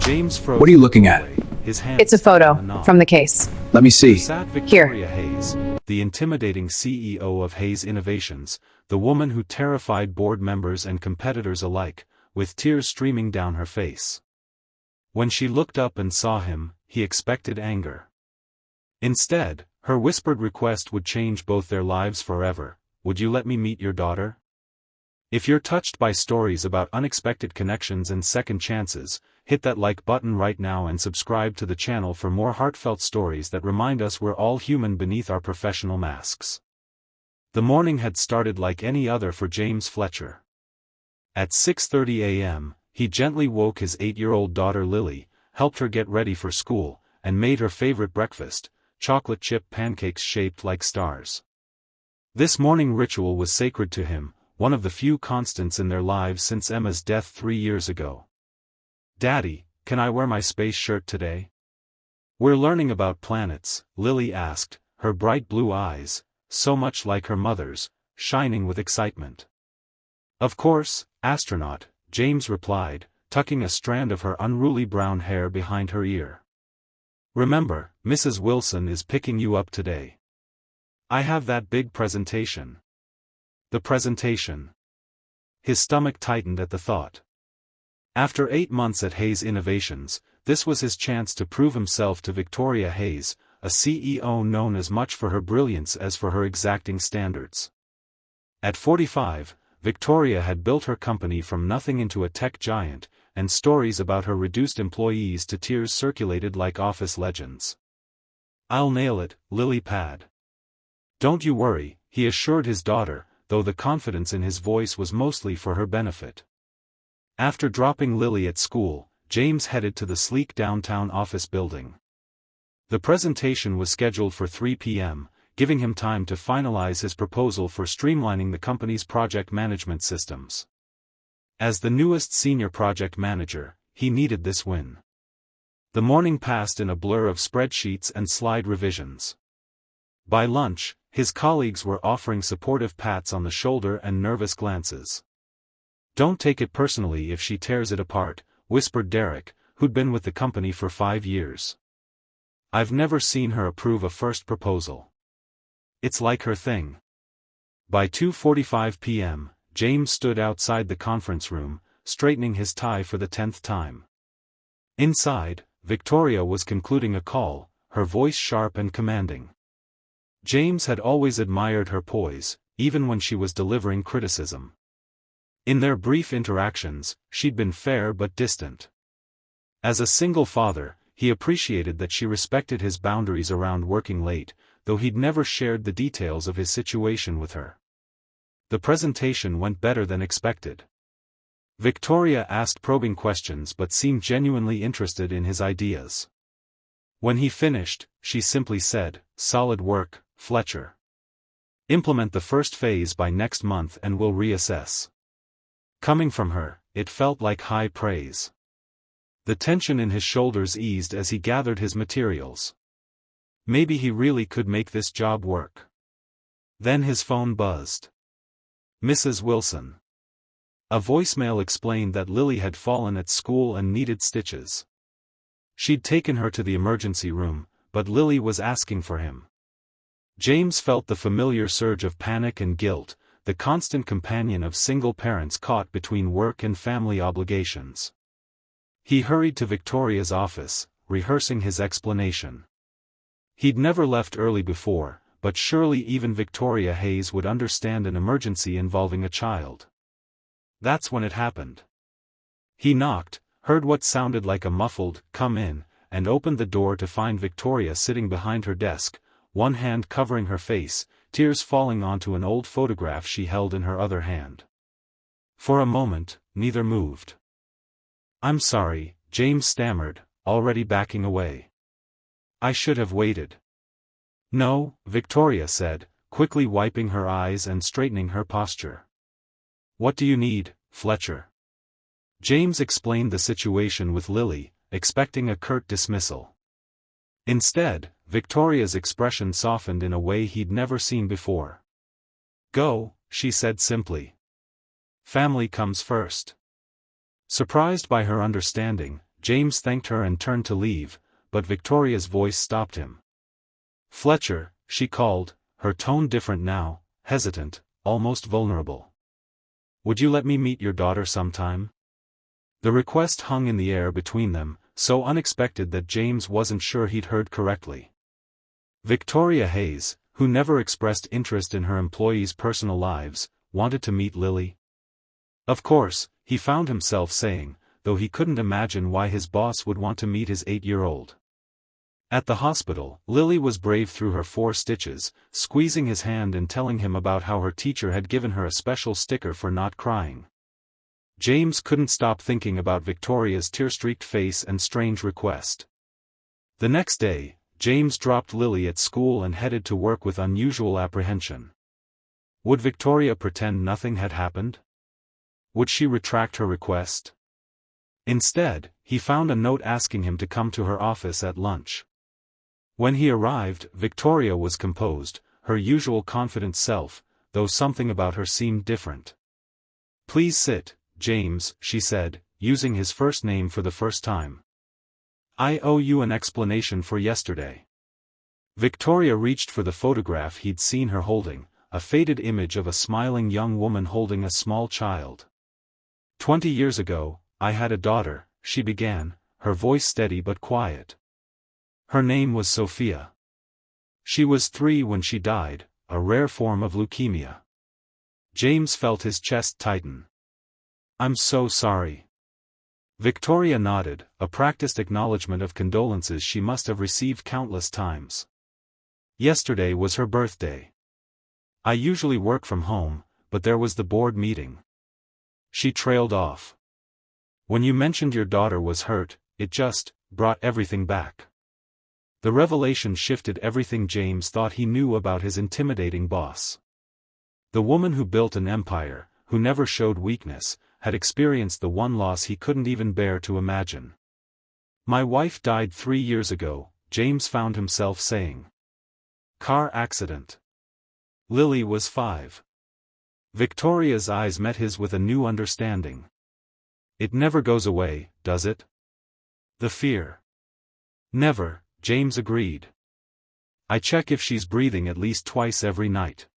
James froze. What are you looking at? His hand It's a photo from the case. Let me see. Sat Victoria Hayes, the intimidating CEO of Hayes Innovations, the woman who terrified board members and competitors alike, with tears streaming down her face. When she looked up and saw him, he expected anger. Instead, her whispered request would change both their lives forever. Would you let me meet your daughter? If you're touched by stories about unexpected connections and second chances, hit that like button right now and subscribe to the channel for more heartfelt stories that remind us we're all human beneath our professional masks. The morning had started like any other for James Fletcher. At 6:30 a.m., he gently woke his 8-year-old daughter Lily, helped her get ready for school, and made her favorite breakfast, chocolate chip pancakes shaped like stars. This morning ritual was sacred to him, one of the few constants in their lives since Emma's death 3 years ago. "Daddy, can I wear my space shirt today?" "We're learning about planets," Lily asked, her bright blue eyes, so much like her mother's, shining with excitement. "Of course, astronaut," James replied, tucking a strand of her unruly brown hair behind her ear. "Remember, Mrs. Wilson is picking you up today. I have that big presentation." The presentation. His stomach tightened at the thought. After 8 months at Hayes Innovations, this was his chance to prove himself to Victoria Hayes, a CEO known as much for her brilliance as for her exacting standards. At 45, Victoria had built her company from nothing into a tech giant, and stories about her reduced employees to tears circulated like office legends. "I'll nail it, Lily Pad." "Don't you worry," he assured his daughter, though the confidence in his voice was mostly for her benefit. After dropping Lily at school, James headed to the sleek downtown office building. The presentation was scheduled for 3 p.m., giving him time to finalize his proposal for streamlining the company's project management systems. As the newest senior project manager, he needed this win. The morning passed in a blur of spreadsheets and slide revisions. By lunch, his colleagues were offering supportive pats on the shoulder and nervous glances. "Don't take it personally if she tears it apart," whispered Derek, who'd been with the company for 5 years. "I've never seen her approve a first proposal. It's like her thing." By 2:45 p.m., James stood outside the conference room, straightening his tie for the 10th time. Inside, Victoria was concluding a call, her voice sharp and commanding. James had always admired her poise, even when she was delivering criticism. In their brief interactions, she'd been fair but distant. As a single father, he appreciated that she respected his boundaries around working late, though he'd never shared the details of his situation with her. The presentation went better than expected. Victoria asked probing questions but seemed genuinely interested in his ideas. When he finished, she simply said, "Solid work, Fletcher. Implement the first phase by next month and we'll reassess." Coming from her, it felt like high praise. The tension in his shoulders eased as he gathered his materials. Maybe he really could make this job work. Then his phone buzzed. "Mrs. Wilson." A voicemail explained that Lily had fallen at school and needed stitches. She'd taken her to the emergency room, but Lily was asking for him. James felt the familiar surge of panic and guilt, the constant companion of single parents caught between work and family obligations. He hurried to Victoria's office, rehearsing his explanation. He'd never left early before, but surely even Victoria Hayes would understand an emergency involving a child. That's when it happened. He knocked, heard what sounded like a muffled, "Come in," and opened the door to find Victoria sitting behind her desk, one hand covering her face, tears falling onto an old photograph she held in her other hand. For a moment, neither moved. "I'm sorry," James stammered, already backing away. "I should have waited." "No," Victoria said, quickly wiping her eyes and straightening her posture. "What do you need, Fletcher?" James explained the situation with Lily, expecting a curt dismissal. Instead, Victoria's expression softened in a way he'd never seen before. "Go," she said simply. "Family comes first." Surprised by her understanding, James thanked her and turned to leave, but Victoria's voice stopped him. "Fletcher," she called, her tone different now, hesitant, almost vulnerable. "Would you let me meet your daughter sometime?" The request hung in the air between them, so unexpected that James wasn't sure he'd heard correctly. Victoria Hayes, who never expressed interest in her employees' personal lives, wanted to meet Lily. Of course, he found himself saying, though he couldn't imagine why his boss would want to meet his 8-year-old. At the hospital, Lily was brave through her 4 stitches, squeezing his hand and telling him about how her teacher had given her a special sticker for not crying. James couldn't stop thinking about Victoria's tear-streaked face and strange request. The next day, James dropped Lily at school and headed to work with unusual apprehension. Would Victoria pretend nothing had happened? Would she retract her request? Instead, he found a note asking him to come to her office at lunch. When he arrived, Victoria was composed, her usual confident self, though something about her seemed different. "Please sit, James," she said, using his first name for the first time. "I owe you an explanation for yesterday." Victoria reached for the photograph he'd seen her holding, a faded image of a smiling young woman holding a small child. "20 years ago, I had a daughter," she began, her voice steady but quiet. "Her name was Sophia. She was 3 when she died, a rare form of leukemia." James felt his chest tighten. "I'm so sorry." Victoria nodded, a practiced acknowledgement of condolences she must have received countless times. "Yesterday was her birthday. I usually work from home, but there was the board meeting." She trailed off. "When you mentioned your daughter was hurt, it just brought everything back." The revelation shifted everything James thought he knew about his intimidating boss. The woman who built an empire, who never showed weakness, had experienced the one loss he couldn't even bear to imagine. "My wife died 3 years ago," James found himself saying. "Car accident. Lily was 5. Victoria's eyes met his with a new understanding. "It never goes away, does it? The fear?" "Never," James agreed. "I check if she's breathing at least twice every night."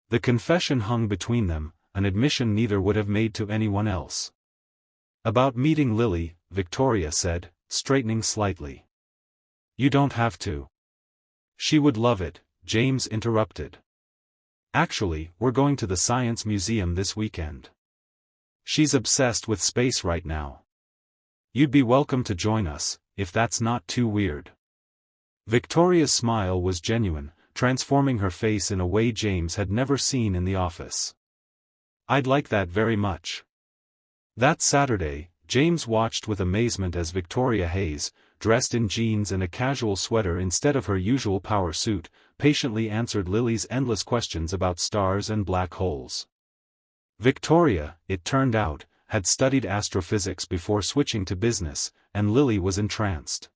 The confession hung between them, an admission neither would have made to anyone else. "About meeting Lily," Victoria said, straightening slightly. "You don't have to." "She would love it," James interrupted. "Actually, we're going to the Science Museum this weekend. She's obsessed with space right now. You'd be welcome to join us, if that's not too weird." Victoria's smile was genuine, transforming her face in a way James had never seen in the office. "I'd like that very much." That Saturday, James watched with amazement as Victoria Hayes, dressed in jeans and a casual sweater instead of her usual power suit, patiently answered Lily's endless questions about stars and black holes. Victoria, it turned out, had studied astrophysics before switching to business, and Lily was entranced.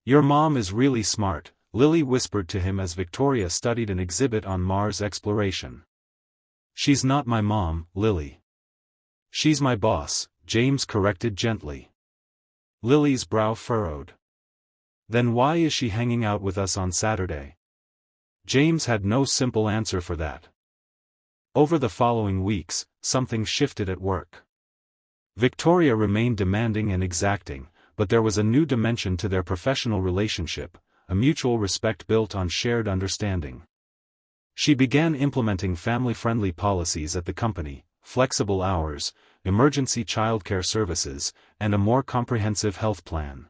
"Your mom is really smart," Lily whispered to him as Victoria studied an exhibit on Mars exploration. "She's not my mom, Lily. She's my boss," James corrected gently. Lily's brow furrowed. "Then why is she hanging out with us on Saturday?" James had no simple answer for that. Over the following weeks, something shifted at work. Victoria remained demanding and exacting, but there was a new dimension to their professional relationship, a mutual respect built on shared understanding. She began implementing family-friendly policies at the company, flexible hours, emergency childcare services, and a more comprehensive health plan.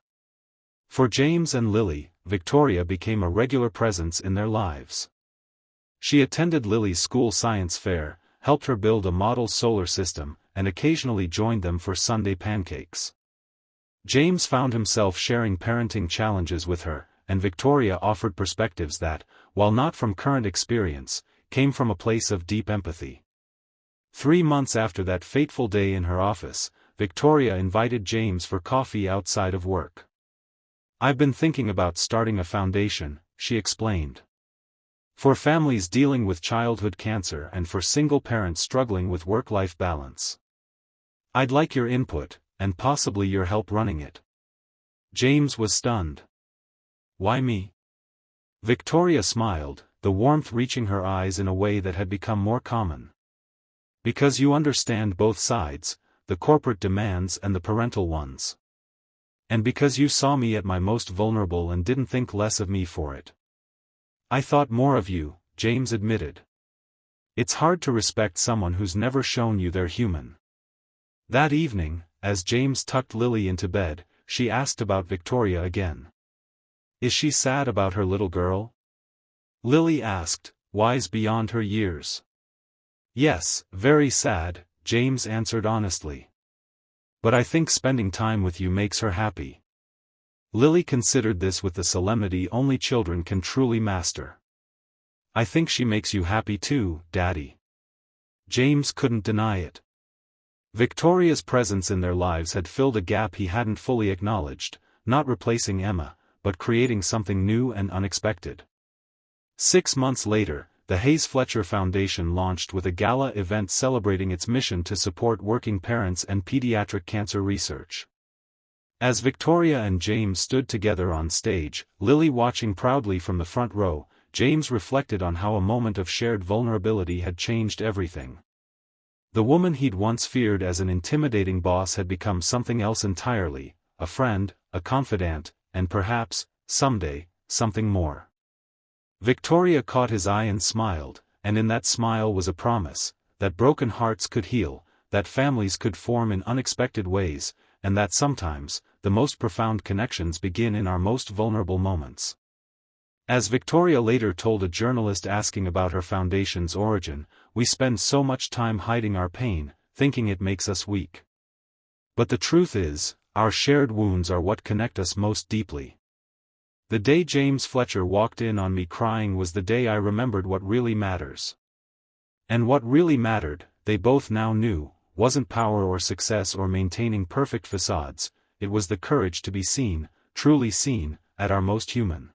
For James and Lily, Victoria became a regular presence in their lives. She attended Lily's school science fair, helped her build a model solar system, and occasionally joined them for Sunday pancakes. James found himself sharing parenting challenges with her, and Victoria offered perspectives that, while not from current experience, came from a place of deep empathy. 3 months after that fateful day in her office, Victoria invited James for coffee outside of work. "I've been thinking about starting a foundation," she explained. "For families dealing with childhood cancer and for single parents struggling with work-life balance. I'd like your input, and possibly your help running it." James was stunned. "Why me?" Victoria smiled, the warmth reaching her eyes in a way that had become more common. "Because you understand both sides, the corporate demands and the parental ones. And because you saw me at my most vulnerable and didn't think less of me for it." "I thought more of you," James admitted. "It's hard to respect someone who's never shown you they're human." That evening, as James tucked Lily into bed, she asked about Victoria again. "Is she sad about her little girl?" Lily asked, wise beyond her years. "Yes, very sad," James answered honestly. "But I think spending time with you makes her happy." Lily considered this with the solemnity only children can truly master. "I think she makes you happy too, Daddy." James couldn't deny it. Victoria's presence in their lives had filled a gap he hadn't fully acknowledged, not replacing Emma, but creating something new and unexpected. 6 months later, the Hayes Fletcher Foundation launched with a gala event celebrating its mission to support working parents and pediatric cancer research. As Victoria and James stood together on stage, Lily watching proudly from the front row, James reflected on how a moment of shared vulnerability had changed everything. The woman he'd once feared as an intimidating boss had become something else entirely, a friend, a confidant, and perhaps, someday, something more. Victoria caught his eye and smiled, and in that smile was a promise, that broken hearts could heal, that families could form in unexpected ways, and that sometimes, the most profound connections begin in our most vulnerable moments. As Victoria later told a journalist asking about her foundation's origin, "We spend so much time hiding our pain, thinking it makes us weak. But the truth is, our shared wounds are what connect us most deeply." The day James Fletcher walked in on me crying was the day I remembered what really matters. And what really mattered, they both now knew, wasn't power or success or maintaining perfect facades, it was the courage to be seen, truly seen, at our most human.